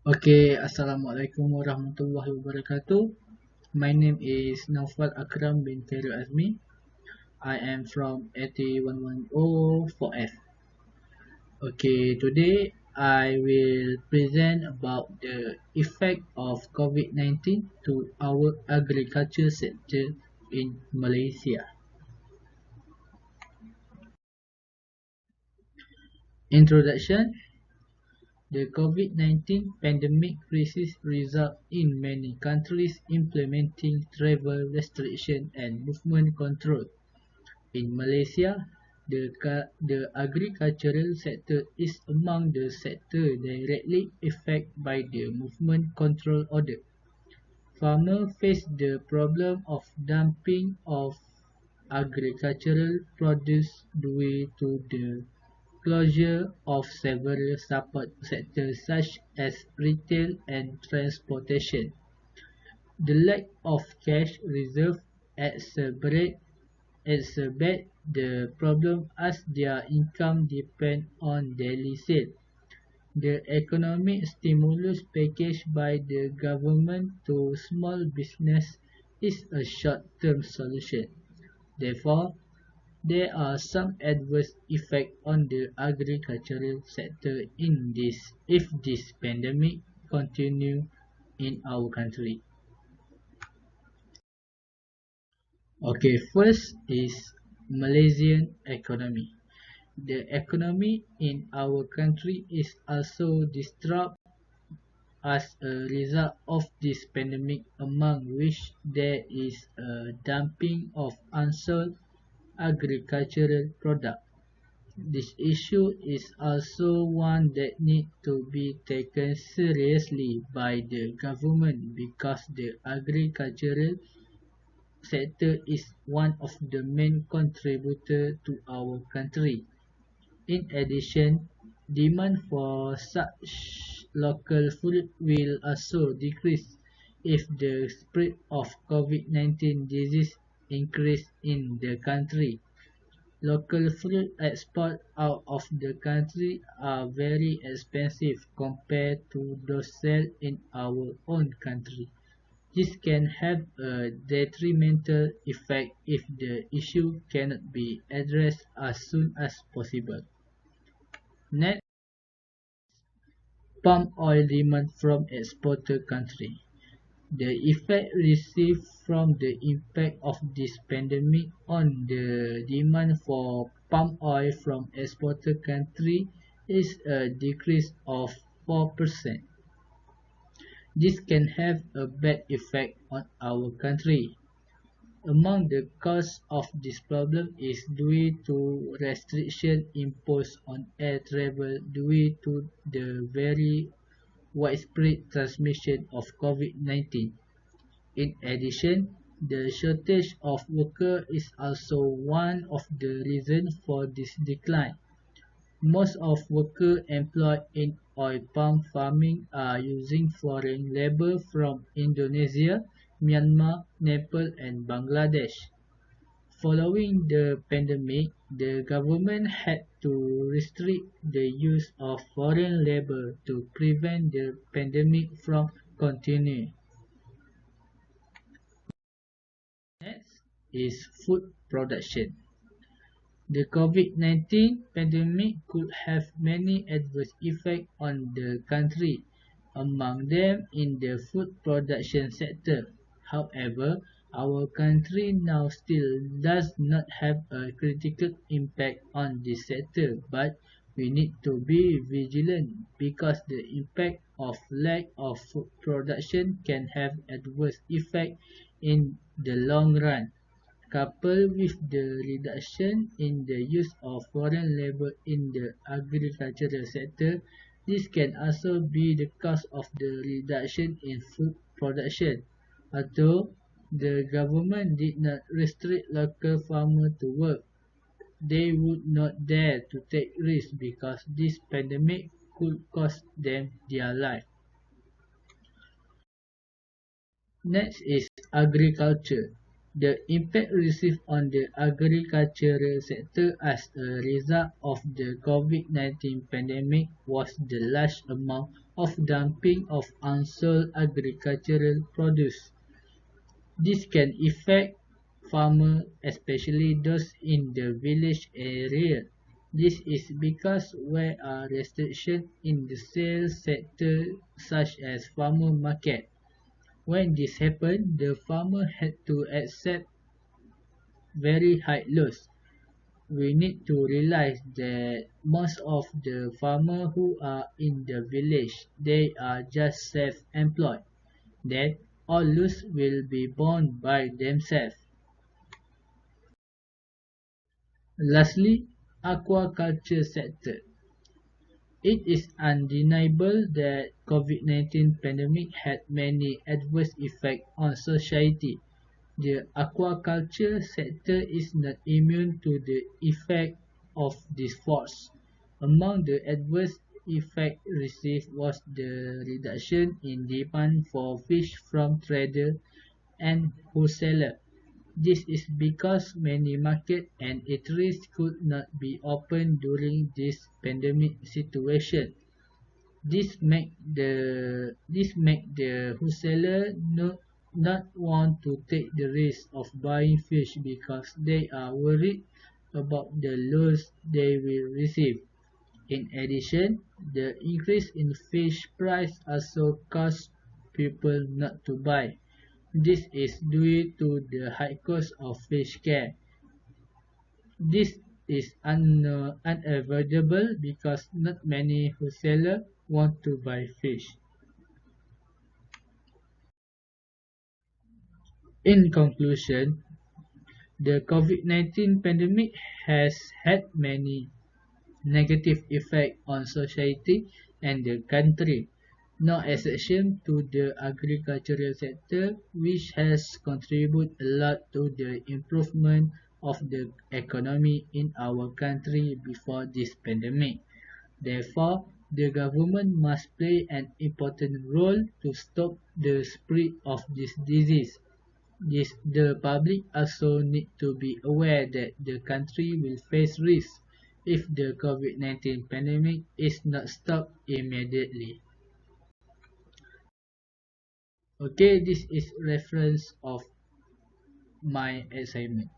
Okay, Assalamualaikum warahmatullahi wabarakatuh. My name is Naufalakram bin Ferry Azmi. I am from 81104F. Okay, today I will present about the effect of COVID-19 to our agriculture sector in Malaysia. Introduction. The COVID-19 pandemic crisis resulted in many countries implementing travel restriction and movement control. In Malaysia, the agricultural sector is among the sectors directly affected by the movement control order. Farmers face the problem of dumping of agricultural produce due to the closure of several support sectors such as retail and transportation. The lack of cash reserve exacerbate the problem as their income depends on daily sales. The economic stimulus package by the government to small business is a short-term solution. Therefore, there are some adverse effects on the agricultural sector in this if this pandemic continue in our country. Okay, first is Malaysian economy. The economy in our country is also disrupted as a result of this pandemic, among which there is a dumping of unsold agricultural products. This issue is also one that needs to be taken seriously by the government because the agricultural sector is one of the main contributors to our country. In addition, demand for such local food will also decrease if the spread of COVID-19 disease increase in the country. Local fruit exports out of the country are very expensive compared to those sold in our own country. This can have a detrimental effect if the issue cannot be addressed as soon as possible. Next, palm oil demand from exporter countries. The effect received from the impact of this pandemic on the demand for palm oil from exporter countries is a decrease of 4%. This can have a bad effect on our country. Among the causes of this problem is due to restrictions imposed on air travel due to the very widespread transmission of COVID-19. In addition, the shortage of workers is also one of the reasons for this decline. Most of workers employed in oil palm farming are using foreign labor from Indonesia, Myanmar, Nepal, and Bangladesh. Following the pandemic, the government had to restrict the use of foreign labor to prevent the pandemic from continuing. Next is food production. The COVID-19 pandemic could have many adverse effects on the country, among them in the food production sector. However, our country now still does not have a critical impact on this sector, but we need to be vigilant because the impact of lack of food production can have adverse effects in the long run. Coupled with the reduction in the use of foreign labor in the agricultural sector, this can also be the cause of the reduction in food production. Although the government did not restrict local farmers to work, they would not dare to take risks because this pandemic could cost them their life. Next is agriculture. The impact received on the agricultural sector as a result of the COVID-19 pandemic was the large amount of dumping of unsold agricultural produce. This can affect farmers, especially those in the village area. This is because there are restrictions in the sales sector such as farmer market. When this happened, the farmer had to accept very high loss. We need to realize that most of the farmers who are in the village, they are just self-employed. That all loss will be borne by themselves. Lastly, aquaculture sector. It is undeniable that COVID-19 pandemic had many adverse effects on society. The aquaculture sector is not immune to the effect of this force. Among the adverse effects received was the reduction in demand for fish from traders and wholesalers. This is because many markets and eateries could not be opened during this pandemic situation. This make the wholesaler not want to take the risk of buying fish because they are worried about the loss they will receive. In addition, the increase in fish price also caused people not to buy. This is due to the high cost of fish care. This is unavoidable because not many wholesalers want to buy fish. In conclusion, the COVID-19 pandemic has had many negative effects on society and the country, no exception to the agricultural sector, which has contributed a lot to the improvement of the economy in our country before this pandemic. Therefore, the government must play an important role to stop the spread of this disease. The public also need to be aware that the country will face risks if the COVID-19 pandemic is not stopped immediately. Okay, this is reference of my assignment.